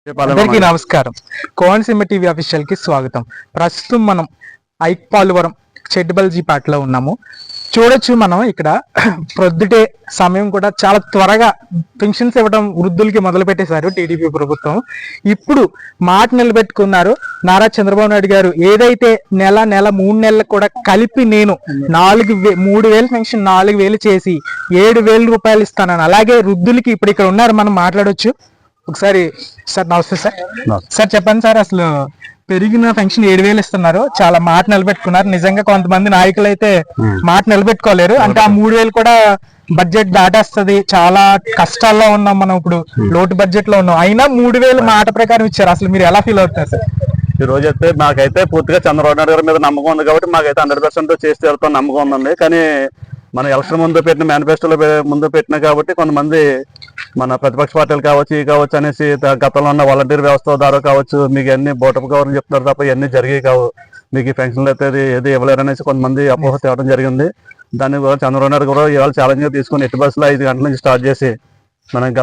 అందరికీ నమస్కారం. Konaseema TV official కి స్వాగతం. ప్రస్తుతం మనం ఐక్పాలవరం చెడ్బల్జీపేటలో ఉన్నాము. చూడొచ్చు మనం ఇక్కడ ప్రొద్దుటే సమయం కూడా చాలా త్వరగా పెన్షన్స్ ఇవ్వడం వృద్ధులకి మొదలు పెట్టేశారు టీడీపీ ప్రభుత్వం. ఇప్పుడు మాట నిలబెట్టుకున్నారు నారా చంద్రబాబు నాయుడు గారు. ఏదైతే నెల 3 నెలలకు కూడా కలిపి నేను 3,000 పెన్షన్ 4,000 చేసి 7,000 రూపాయలు ఇస్తానని, అలాగే వృద్ధులకి ఇప్పుడు ఇక్కడ ఉన్నారు, మనం మాట్లాడొచ్చు. ఒకసారి సార్ నమస్తే సార్. సార్ చెప్పండి సార్, అసలు పెరిగిన పెన్షన్ 7,000 ఇస్తున్నారు, చాలా మాట నిలబెట్టుకున్నారు. నిజంగా కొంతమంది నాయకులు అయితే మాట నిలబెట్టుకోలేరు, అంటే ఆ 3,000 కూడా బడ్జెట్ దాటేస్తుంది, చాలా కష్టాల్లో ఉన్నాం మనం, ఇప్పుడు లోటు బడ్జెట్ లో ఉన్నాం, అయినా 3,000 మాట ప్రకారం ఇచ్చారు. అసలు మీరు ఎలా ఫీల్ అవుతారు సార్? ఈ రోజు అయితే మాకైతే పూర్తిగా చంద్రబాబు నాయుడు గారి మీద నమ్మకం ఉంది కాబట్టి మాకైతే 100% చేసి వెళ్తాం నమ్మకం ఉందండి. కానీ మన ఎలక్షన్ ముందు పెట్టిన మేనిఫెస్టోలో ముందు పెట్టినా కాబట్టి కొంతమంది మన ప్రతిపక్ష పార్టీలు కావచ్చు ఇవి కావచ్చు అనేసి గతంలో ఉన్న వాలంటీర్ వ్యవస్థ ద్వారా కావచ్చు మీకు అన్ని బోటపు కవర్ని చెప్తున్నారు తప్ప ఇవన్నీ జరిగేవి కావు, మీకు ఈ పెన్షన్లు అయితే ఏది ఇవ్వలేరు అనేసి కొంతమంది అపోహ తేవడం జరిగింది. దాన్ని కూడా చంద్రబాబు నాయుడు కూడా ఇవాళ ఛాలెంజ్గా తీసుకుని ఎట్టి బస్సులో 5 గంటల నుంచి స్టార్ట్ చేసి మనం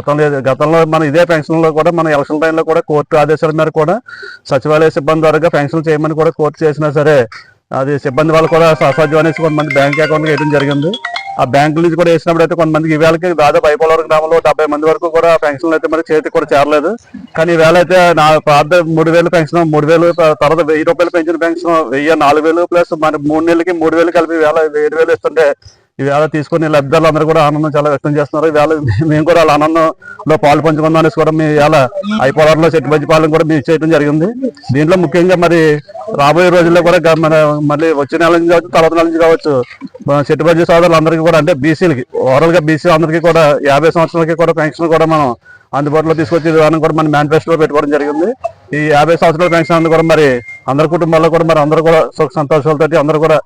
గతంలో మన ఇదే పెన్షన్లో కూడా మన ఎలక్షన్ టైంలో కూడా కోర్టు ఆదేశాల మేరకు కూడా సచివాలయ సిబ్బంది ద్వారా పెన్షన్ చేయమని కూడా కోర్టు చేసినా సరే అది సిబ్బంది వాళ్ళు కూడా అసాధ్యం అనేసి కొంతమంది బ్యాంక్ అకౌంట్కి వేయడం జరిగింది. ఆ బ్యాంకుల నుంచి కూడా వేసినప్పుడు అయితే కొంతమందికి ఈవేళకి దాదాపు ఐపోలవరం గ్రామంలో 70 మంది వరకు కూడా పెన్షన్లు అయితే మరి చేతికి కూడా చేరలేదు. కానీ ఈవేళ అయితే నా పాత 3,000 పెన్షన్ 3,000 తర్వాత 1,000 రూపాయలు పెంచిన పెన్షన్ 1,000 4,000 ప్లస్ మన 3 నెలలకి 3,000 కలిపి ఈవేళ 7,000 ఇస్తుంటే ఈవేళ తీసుకుని లబ్ధిదారులు అందరూ కూడా ఆనందం చాలా వ్యక్తం చేస్తున్నారు. ఈవేళ మేము కూడా వాళ్ళ ఆనందంలో పాలు పంచుకుందాం అనేసి కూడా మీ ఇవాళ ఐపోలవరంలో చెట్టుబజ్జిపాలెం కూడా మేము చేయడం జరిగింది. దీంట్లో ముఖ్యంగా మరి రాబోయే రోజుల్లో కూడా మన మళ్ళీ వచ్చే నెల నుంచి కావచ్చు తర్వాత నెల నుంచి కావచ్చు చెట్టుబజ్జి సోదరులందరికీ కూడా అంటే బీసీలకి ఓవరాల్ గా బీసీ అందరికీ కూడా 50 సంవత్సరాలకి కూడా పెన్షన్ కూడా మనం అందుబాటులో తీసుకొచ్చే విధానం కూడా మన మేనిఫెస్టోలో పెట్టుకోవడం జరిగింది. ఈ 50 సంవత్సరాల పెన్షన్ కూడా మరి అందరి కుటుంబాల్లో కూడా మరి అందరూ కూడా సుఖ సంతోషాలతో అందరూ కూడా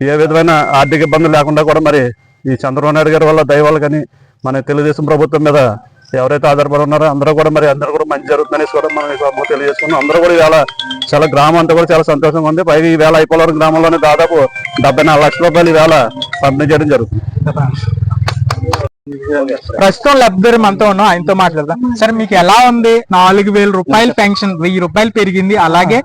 ఏ విధమైన ఆర్థిక ఇబ్బందులు లేకుండా కూడా మరి ఈ చంద్రబాబు నాయుడు గారి వల్ల దయవల్ల కానీ మన తెలుగుదేశం ప్రభుత్వం మీద ఎవరైతే ఆధారపడి ఉన్నారో అందరూ కూడా మంచి జరుగుతుందనేసి కూడా మనం తెలియజేసుకున్నాం. అందరూ కూడా ఇవాళ చాలా గ్రామం అంతా కూడా చాలా సంతోషంగా ఉంది. పైగా ఈవేళ ఐపోలవరం గ్రామంలోనే దాదాపు 74 లక్షల రూపాయలు ఈవేళ పంపిణీ చేయడం జరుగుతుంది. ప్రస్తుతం లబ్ధిదారు మనతో ఉన్నాం, ఆయనతో మాట్లాడదాం. సరే మీకు ఎలా ఉంది? 4,000 రూపాయలు పెన్షన్ 1,000 రూపాయలు పెరిగింది, అలాగే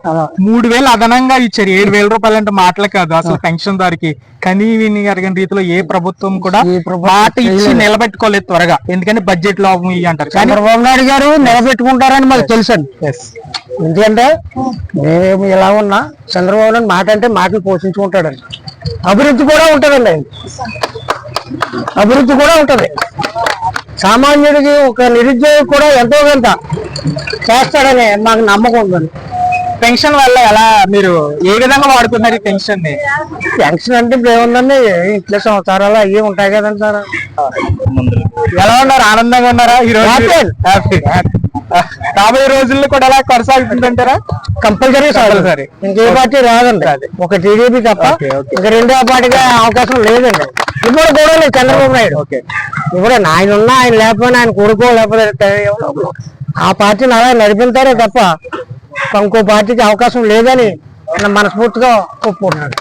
3,000 అదనంగా ఇచ్చారు. 7,000 రూపాయలు అంటే మాటలు కాదు అసలు. పెన్షన్ దారికి కనీవిని అడిగిన రీతిలో ఏ ప్రభుత్వం కూడా మాట ఇచ్చి నిలబెట్టుకోలేదు త్వరగా, ఎందుకంటే బడ్జెట్ లో అంటారు. చంద్రబాబు నాయుడు గారు నిలబెట్టుకుంటారని మాకు తెలుసండి. ఎందుకంటే మేము ఎలా ఉన్నా చంద్రబాబు నాయుడు మాట అంటే మాటలు పోషించుకుంటాడండి. అభివృద్ధి కూడా ఉంటదండి, అభివృద్ధి కూడా ఉంటది. సామాన్యుడికి ఒక నిరుద్యోగి కూడా ఎంతో కొంత చేస్తాడని మాకు నమ్మకం ఉందండి. పెన్షన్ వల్ల ఎలా మీరు ఏ విధంగా వాడుకున్నారు ఈ పెన్షన్ ని? పెన్షన్ అంటే ఇప్పుడు ఏముందండి, ఇంట్లో సంవత్సరాలు అవి ఉంటాయి కదండి సార్. ఎలా ఉన్నారు? ఆనందంగా ఉన్నారా? ఈ రోజు రాబోయే రోజుల్లో కూడా ఎలా కొనసాగుతుందంటారా? కంపల్సరీ సరే, ఇంకే పార్టీ రాదండి, ఒక టీడీపీ తప్ప ఇంకా రెండో పార్టీగా అవకాశం లేదండి. ఇప్పుడు కూడా లేదు చంద్రబాబు నాయుడు. ఇప్పుడు ఆయన ఉన్నా ఆయన లేకపోయినా ఆయన కొడుకో లేకపోతే ఆ పార్టీని అలా నడిపిస్తారే తప్ప ఇంకో పార్టీకి అవకాశం లేదని మనస్ఫూర్తిగా ఒప్పుకుంటున్నాడు.